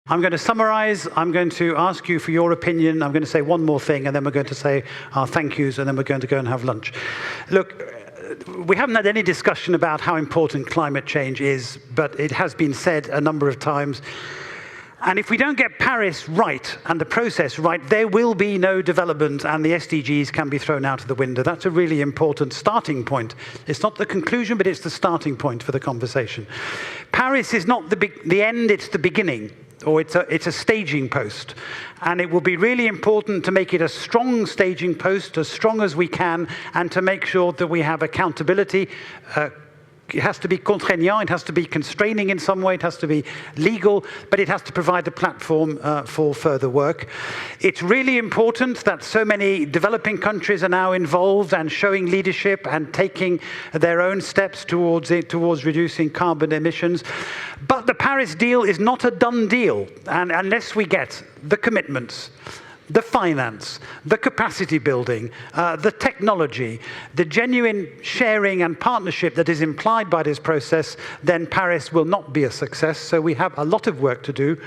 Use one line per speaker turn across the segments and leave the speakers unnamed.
I'm going to summarize. I'm going to ask you for your opinion. I'm going to say one more thing, and then we're going to say our thank yous, and then we're going to go and have lunch. Look, we haven't had any discussion about how important climate change is, but it has been said a number of times. And if we don't get Paris right and the process right, there will be no development, and the SDGs can be thrown out of the window. That's a really important starting point. It's not the conclusion, but it's the starting point for the conversation. Paris is not the end, it's the beginning. Or it's a staging post. And it will be really important to make it a strong staging post, as strong as we can, and to make sure that we have accountability. It has to be contraignant, it has to be constraining in some way, it has to be legal, but it has to provide a platform for further work. It's really important that so many developing countries are now involved and showing leadership and taking their own steps towards reducing carbon emissions. But the Paris deal is not a done deal, and unless we get the commitments, the finance, the capacity building, the technology, the genuine sharing and partnership that is implied by this process, then Paris will not be a success. So we have a lot of work to do.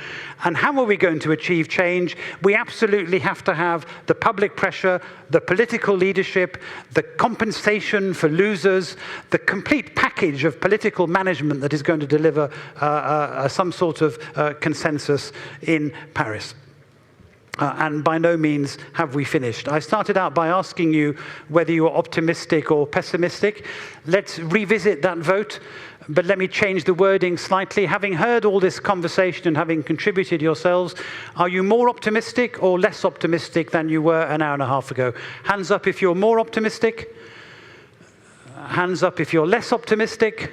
And how are we going to achieve change? We absolutely have to have the public pressure, the political leadership, the compensation for losers, the complete package of political management that is going to deliver some sort of consensus in Paris. And by no means have we finished. I started out by asking you whether you are optimistic or pessimistic. Let's revisit that vote, but let me change the wording slightly. Having heard all this conversation and having contributed yourselves, are you more optimistic or less optimistic than you were an hour and a half ago? Hands up if you're more optimistic. Hands up if you're less optimistic.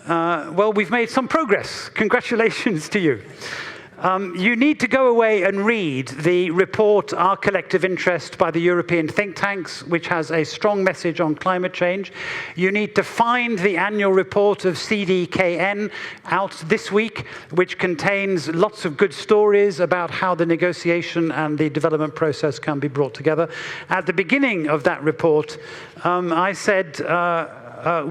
Well, we've made some progress. Congratulations to you. You need to go away and read the report, Our Collective Interest, by the European think tanks, which has a strong message on climate change. You need to find the annual report of CDKN out this week, which contains lots of good stories about how the negotiation and the development process can be brought together. At the beginning of that report, I said,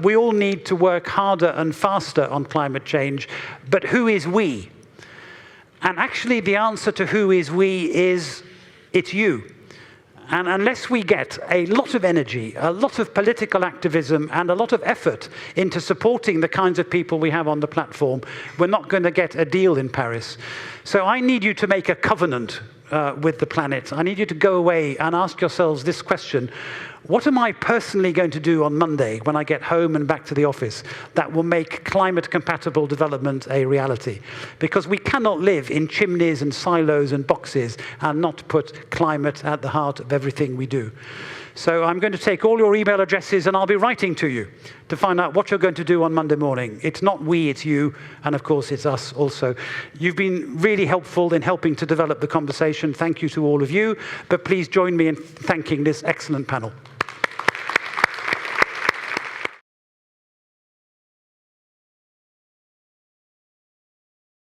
we all need to work harder and faster on climate change, but who is we? And actually, the answer to who is we is, it's you. And unless we get a lot of energy, a lot of political activism, and a lot of effort into supporting the kinds of people we have on the platform, we're not going to get a deal in Paris. So I need you to make a covenant with the planet. I need you to go away and ask yourselves this question. What am I personally going to do on Monday when I get home and back to the office that will make climate-compatible development a reality? Because we cannot live in chimneys and silos and boxes and not put climate at the heart of everything we do. So I'm going to take all your email addresses and I'll be writing to you to find out what you're going to do on Monday morning. It's not we, it's you, and of course it's us also. You've been really helpful in helping to develop the conversation. Thank you to all of you, but please join me in thanking this excellent panel.